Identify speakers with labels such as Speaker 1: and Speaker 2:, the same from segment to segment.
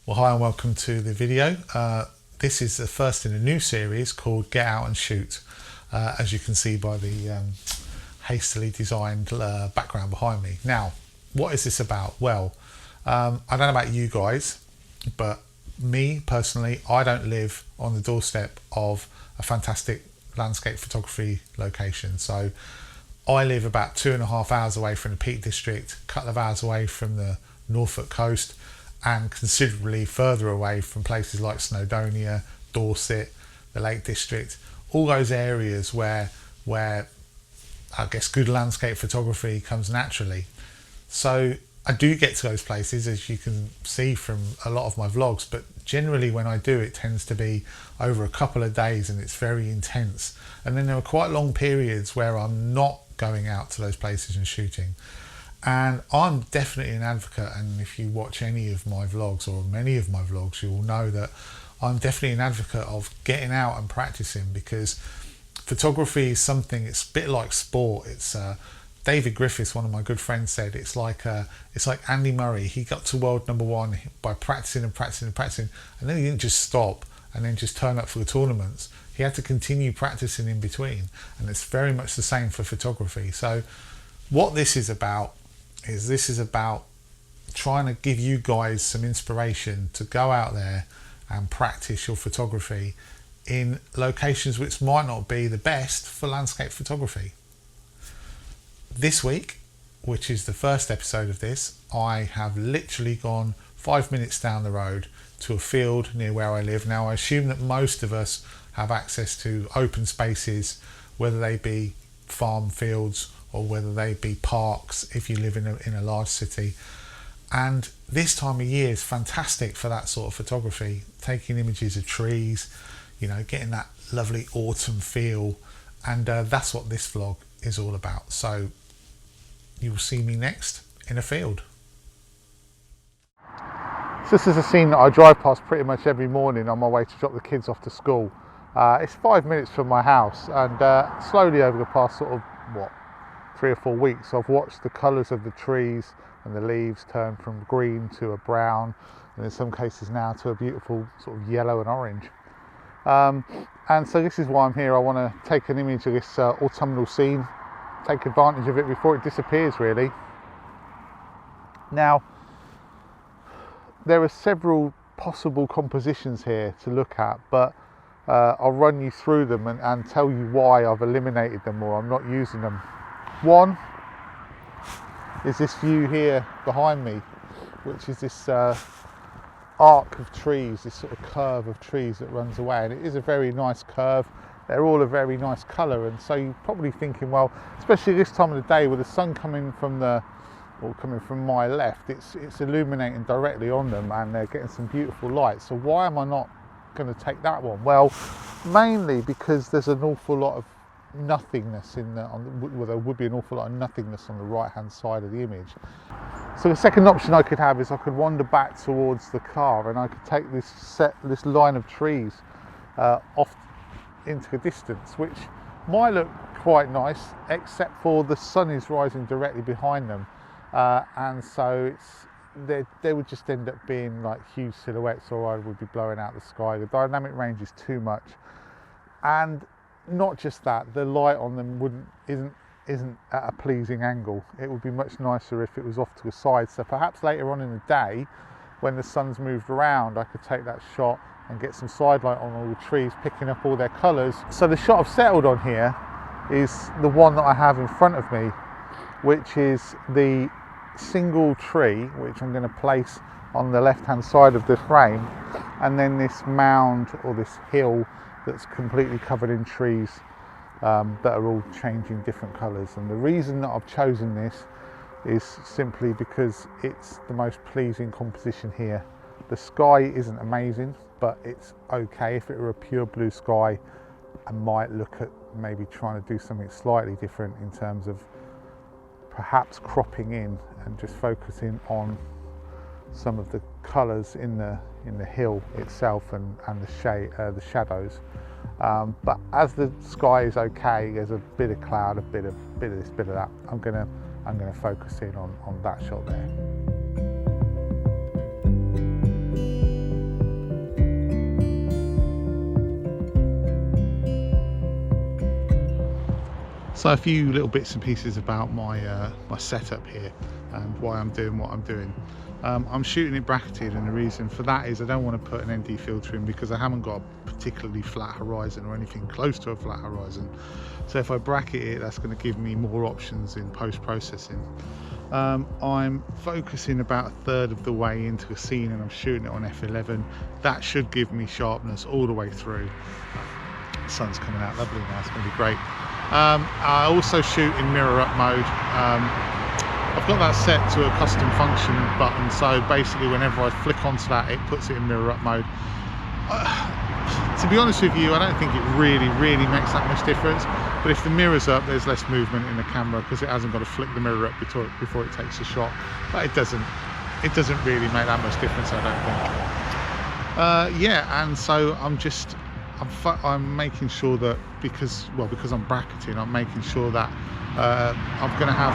Speaker 1: Well, hi and welcome to the video. This is the first in a new series called Get Out and Shoot, as you can see by the hastily designed background behind me. Now, what is this about? Well, I don't know about you guys, but me personally, I don't live on the doorstep of a fantastic landscape photography location. So I live about 2.5 hours away from the Peak District, a couple of hours away from the Norfolk coast, and considerably further away from places like Snowdonia, Dorset, the Lake District, all those areas where I guess good landscape photography comes naturally. So I do get to those places, as you can see from a lot of my vlogs, but generally when I do, it tends to be over a couple of days and it's very intense. And then there are quite long periods where I'm not going out to those places and shooting. And I'm definitely an advocate, and if you watch any of my vlogs or many of my vlogs, you will know that I'm definitely an advocate of getting out and practicing, because photography is something, it's a bit like sport. It's David Griffiths, one of my good friends, said it's like Andy Murray. He got to world #1 by practicing and practicing and practicing, and then he didn't just stop and then just turn up for the tournaments. He had to continue practicing in between, and it's very much the same for photography. So what this is about trying to give you guys some inspiration to go out there and practice your photography in locations which might not be the best for landscape photography. This week, which is the first episode of this, I have literally gone 5 minutes down the road to a field near where I live. Now, I assume that most of us have access to open spaces, whether they be farm fields or whether they be parks if you live in a large city. And this time of year is fantastic for that sort of photography, taking images of trees, you know, getting that lovely autumn feel. And that's what this vlog is all about. So you will see me next in a field. So this is a scene that I drive past pretty much every morning on my way to drop the kids off to school. It's 5 minutes from my house, and slowly over the past sort of 3 or 4 weeks, I've watched the colours of the trees and the leaves turn from green to a brown, and in some cases now to a beautiful sort of yellow and orange. And so this is why I'm here. I want to take an image of this autumnal scene, take advantage of it before it disappears, really. Now, there are several possible compositions here to look at, but I'll run you through them and tell you why I've eliminated them or I'm not using them. One is this view here behind me, which is this arc of trees, this sort of curve of trees that runs away, and it is a very nice curve. They're all a very nice colour, and so you're probably thinking, well, especially this time of the day with the sun coming from my left, it's illuminating directly on them and they're getting some beautiful light. So why am I not going to take that one? Well, mainly because there's an awful lot of nothingness well, there would be an awful lot of nothingness on the right hand side of the image. So the second option I could have is I could wander back towards the car and I could take this line of trees off into the distance, which might look quite nice, except for the sun is rising directly behind them, and so they would just end up being like huge silhouettes, or I would be blowing out the sky. The dynamic range is too much, and not just that, the light on them isn't at a pleasing angle. It would be much nicer if it was off to the side. So perhaps later on in the day, when the sun's moved around, I could take that shot and get some side light on all the trees, picking up all their colours. So the shot I've settled on here is the one that I have in front of me, which is the single tree, which I'm going to place on the left hand side of the frame, and then this mound or this hill that's completely covered in trees that are all changing different colours. And the reason that I've chosen this is simply because it's the most pleasing composition here. The sky isn't amazing, but it's okay. If it were a pure blue sky, I might look at maybe trying to do something slightly different in terms of perhaps cropping in and just focusing on some of the colours in the hill itself and the shadows. But as the sky is okay, there's a bit of cloud, a bit of this, bit of that. I'm gonna focus in on that shot there. So a few little bits and pieces about my my setup here and why I'm doing what I'm doing. I'm shooting it bracketed, and the reason for that is I don't want to put an ND filter in because I haven't got a particularly flat horizon or anything close to a flat horizon. So if I bracket it, that's going to give me more options in post-processing. I'm focusing about a third of the way into a scene and I'm shooting it on f11. That should give me sharpness all the way through. The sun's coming out lovely now, it's going to be great. I also shoot in mirror up mode. I've got that set to a custom function button, so basically whenever I flick onto that, it puts it in mirror up mode. To be honest with you, I don't think it really makes that much difference, but if the mirror's up, there's less movement in the camera because it hasn't got to flick the mirror up before it takes a shot. But it doesn't really make that much difference, I don't think. Yeah, and so I'm making sure that because I'm bracketing, I'm making sure that I'm going to have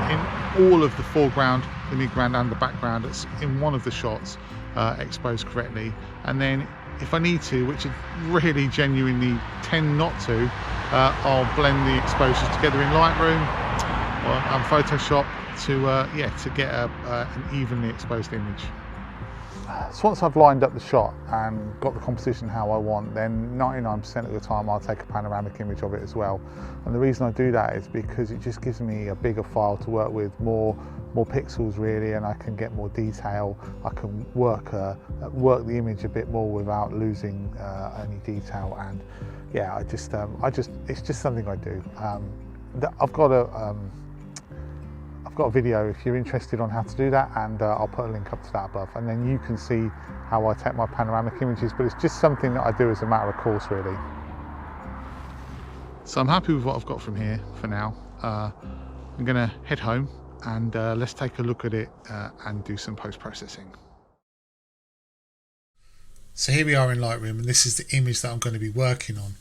Speaker 1: in all of the foreground, the midground and the background that's in one of the shots exposed correctly, and then if I need to, which I really genuinely tend not to, I'll blend the exposures together in Lightroom or Photoshop to get an evenly exposed image. So once I've lined up the shot and got the composition how I want, then 99% of the time I'll take a panoramic image of it as well. And the reason I do that is because it just gives me a bigger file to work with, more pixels really, and I can get more detail. I can work the image a bit more without losing any detail. And yeah, it's just something I do. I've got a video if you're interested on how to do that, and I'll put a link up to that above, and then you can see how I take my panoramic images, but it's just something that I do as a matter of course really. So I'm happy with what I've got from here for now. I'm gonna head home and let's take a look at it and do some post-processing. So here we are in Lightroom, and this is the image that I'm going to be working on.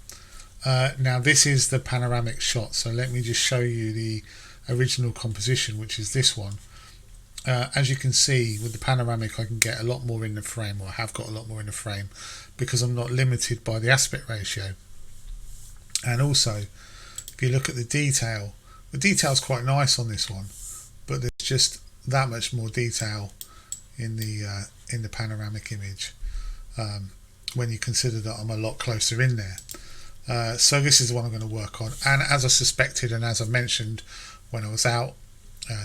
Speaker 1: Now this is the panoramic shot, so let me just show you the original composition, which is this one. As you can see with the panoramic, I can get a lot more in the frame, or I have got a lot more in the frame because I'm not limited by the aspect ratio. And also if you look at the detail's quite nice on this one, but there's just that much more detail in the panoramic image when you consider that I'm a lot closer in there. So this is the one I'm going to work on, and as I suspected and as I mentioned when I was out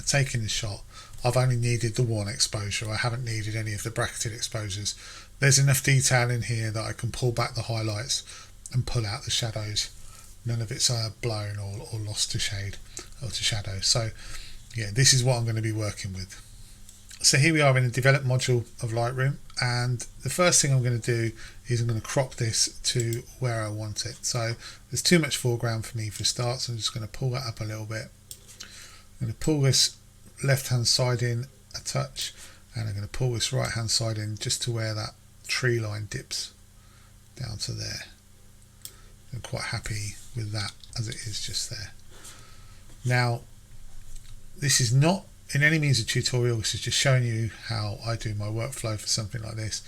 Speaker 1: taking this shot, I've only needed the one exposure. I haven't needed any of the bracketed exposures. There's enough detail in here that I can pull back the highlights and pull out the shadows. None of it's blown or lost to shade or to shadow. So yeah, this is what I'm going to be working with. So here we are in the develop module of Lightroom, and the first thing I'm going to do is I'm going to crop this to where I want it. So there's too much foreground for me for a start, so I'm just going to pull that up a little bit. I'm going to pull this left hand side in a touch, and I'm going to pull this right hand side in just to where that tree line dips down to there. I'm quite happy with that as it is just there. Now this is not in any means a tutorial, this is just showing you how I do my workflow for something like this.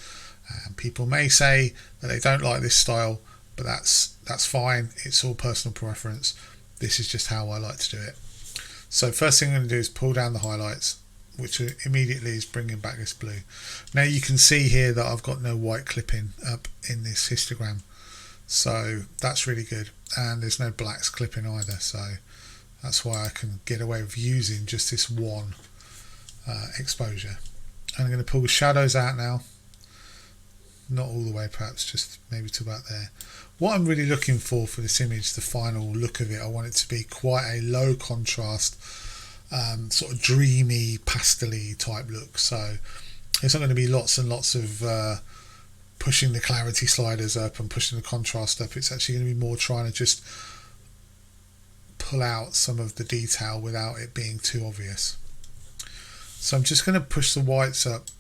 Speaker 1: People may say that they don't like this style, but that's fine, it's all personal preference. This is just how I like to do it. So first thing I'm going to do is pull down the highlights, which immediately is bringing back this blue. Now you can see here that I've got no white clipping up in this histogram, so that's really good, and there's no blacks clipping either, so that's why I can get away with using just this one exposure. And I'm going to pull the shadows out now, not all the way, perhaps just maybe to about there. What I'm really looking for this image, the final look of it, I want it to be quite a low contrast, sort of dreamy, pastel-y type look. So it's not going to be lots and lots of pushing the clarity sliders up and pushing the contrast up. It's actually going to be more trying to just pull out some of the detail without it being too obvious. So I'm just going to push the whites up.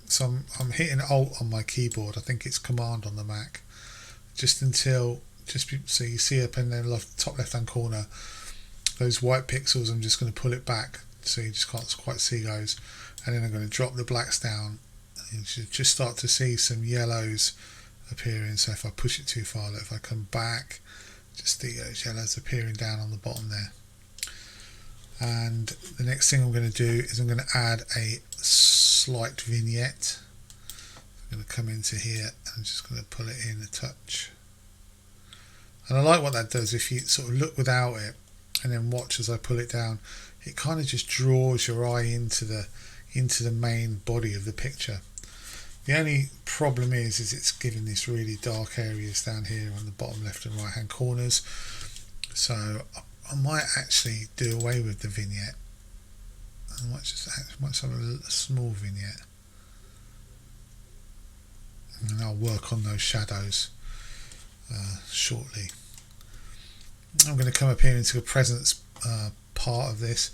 Speaker 1: So I'm hitting Alt on my keyboard, I think it's Command on the Mac, just until, so you see up in the top left hand corner those white pixels. I'm just going to pull it back so you just can't quite see those, and then I'm going to drop the blacks down, and you should just start to see some yellows appearing. So if I push it too far, if I come back just the yellows appearing down on the bottom there. And the next thing I'm going to do is I'm going to add a slight vignette. I'm going to come into here and I'm just going to pull it in a touch. And I like what that does. If you sort of look without it and then watch as I pull it down, it kind of just draws your eye into the main body of the picture. The only problem is it's giving this really dark areas down here on the bottom left and right hand corners. So I might actually do away with the might have a small vignette, and I'll work on those shadows shortly. I'm going to come up here into the presence part of this.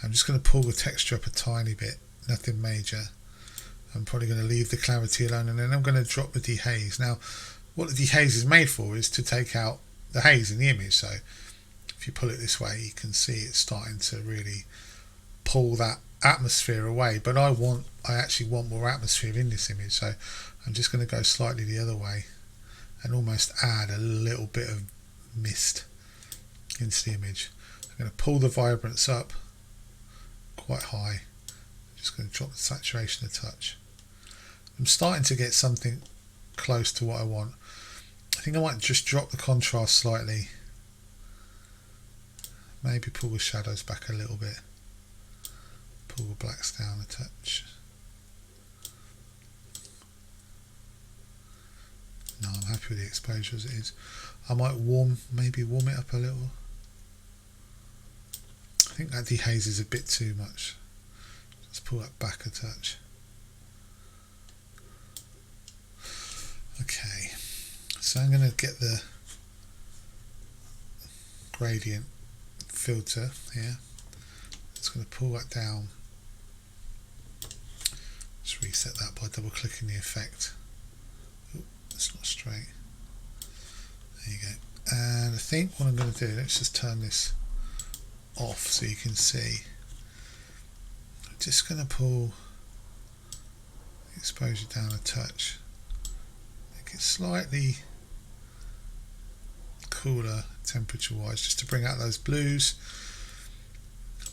Speaker 1: I'm just going to pull the texture up a tiny bit, nothing major. I'm probably going to leave the clarity alone, and then I'm going to drop the dehaze. Now, what the dehaze is made for is to take out the haze in the image. So if you pull it this way, you can see it's starting to really pull that atmosphere away. But I actually want more atmosphere in this image, so I'm just going to go slightly the other way and almost add a little bit of mist into the image. I'm going to pull the vibrance up quite high. I'm just going to drop the saturation a touch. I'm starting to get something close to what I want. I think I might just drop the contrast slightly. Maybe pull the shadows back a little bit. Pull the blacks down a touch. No, I'm happy with the exposure as it is. I might maybe warm it up a little. I think that dehaze is a bit too much. Let's pull that back a touch. Okay, so I'm going to get the gradient filter here. Just going to pull that down. Just reset that by double clicking the effect. Oh, it's not straight. There you go. And I think what I'm going to do, let's just turn this off so you can see. I'm just going to pull the exposure down a touch. Make it slightly cooler temperature wise, just to bring out those blues.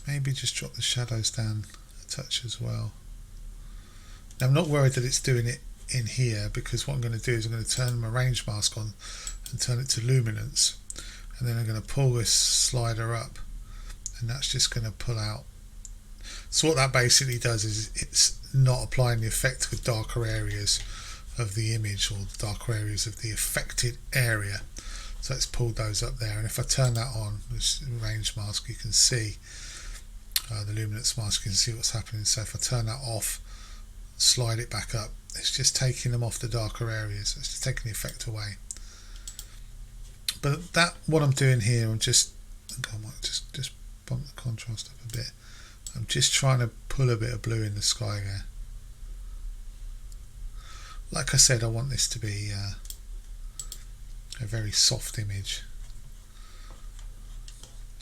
Speaker 1: Maybe just drop the shadows down a touch as well. Now I'm not worried that it's doing it in here, because what I'm going to do is I'm going to turn my range mask on and turn it to luminance, and then I'm going to pull this slider up, and that's just going to pull out. So what that basically does is it's not applying the effect to the darker areas of the image, or the darker areas of the affected area. So it's pulled those up there, and if I turn that on, this range mask, you can see the luminance mask, you can see what's happening. So if I turn that off, slide it back up, it's just taking them off the darker areas. It's just taking the effect away. But that, what I'm doing here, I might just bump the contrast up a bit. I'm just trying to pull a bit of blue in the sky there. Like I said, I want this to be a very soft image.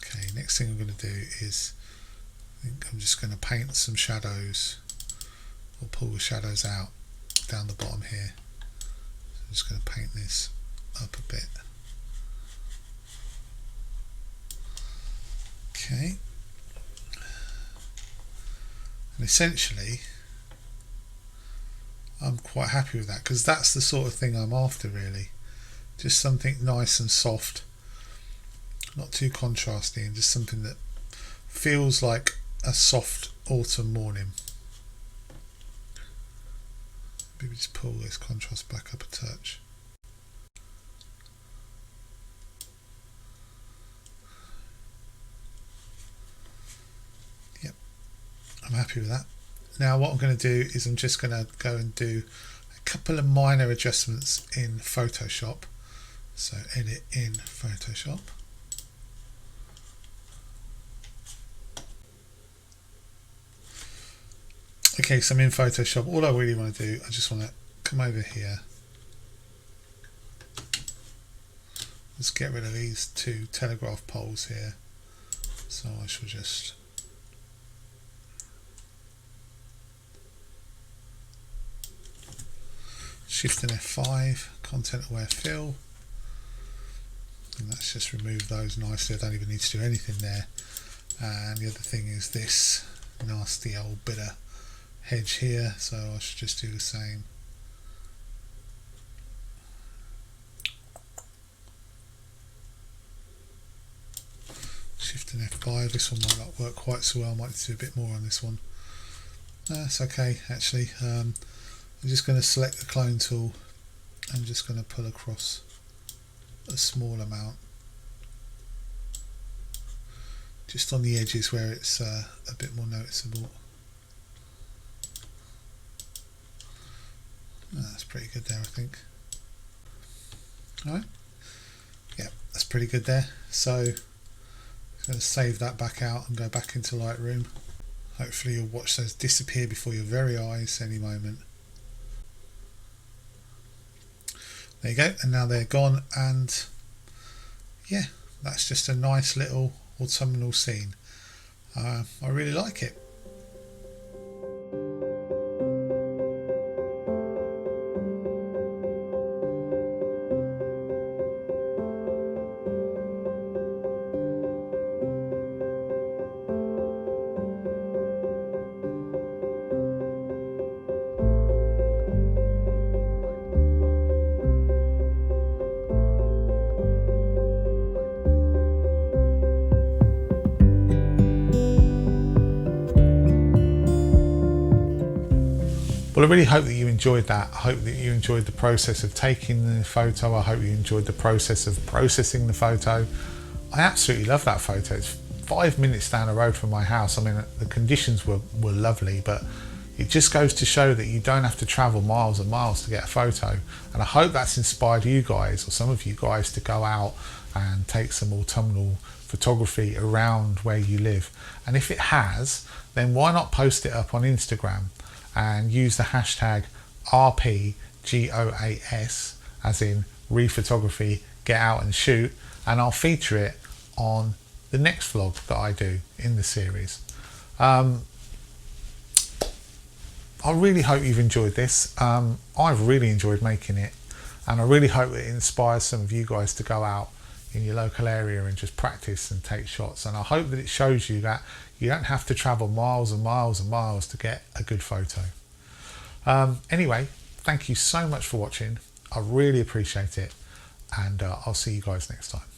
Speaker 1: Okay, next thing I'm going to do is, I think I'm just going to paint some shadows, or pull the shadows out down the bottom here. So I'm just going to paint this up a bit. Okay, and essentially I'm quite happy with that, because that's the sort of thing I'm after, really. Just something nice and soft, not too contrasty, and just something that feels like a soft autumn morning. Maybe just pull this contrast back up a touch. Yep, I'm happy with that. Now what I'm going to do is I'm just going to go and do a couple of minor adjustments in Photoshop. So edit in Photoshop. Okay, so I'm in Photoshop. All I really want to do, I just want to come over here. Let's get rid of these two telegraph poles here. So I shall just Shift and F5, content aware fill.
Speaker 2: And let's just remove those nicely. I don't even need to do anything there. And the other thing is this nasty old bit of hedge here, so I should just do the same. Shift and F5. This one might not work quite so well. I might need to do a bit more on this one. That's okay actually. I'm just going to select the clone tool. I'm just going to pull across a small amount, just on the edges where it's a bit more noticeable. That's pretty good there, I think. Alright, yeah, that's pretty good there. So I'm going to save that back out and go back into Lightroom. Hopefully you'll watch those disappear before your very eyes any moment. There you go, and now they're gone, and yeah, that's just a nice little autumnal scene. I really like it. Well, I really hope that you enjoyed that. I hope that you enjoyed the process of taking the photo. I hope you enjoyed the process of processing the photo. I absolutely love that photo. It's 5 minutes down the road from my house. I mean, the conditions were lovely, but it just goes to show that you don't have to travel miles and miles to get a photo. And I hope that's inspired you guys, or some of you guys, to go out and take some autumnal photography around where you live. And if it has, then why not post it up on Instagram and use the hashtag RPGOAS, as in rephotography, get out and shoot, and I'll feature it on the next vlog that I do in the series. I really hope you've enjoyed this. I've really enjoyed making it, and I really hope it inspires some of you guys to go out in your local area and just practice and take shots. And I hope that it shows you that you don't have to travel miles and miles and miles to get a good photo. Anyway, thank you so much for watching. I really appreciate it, and I'll see you guys next time.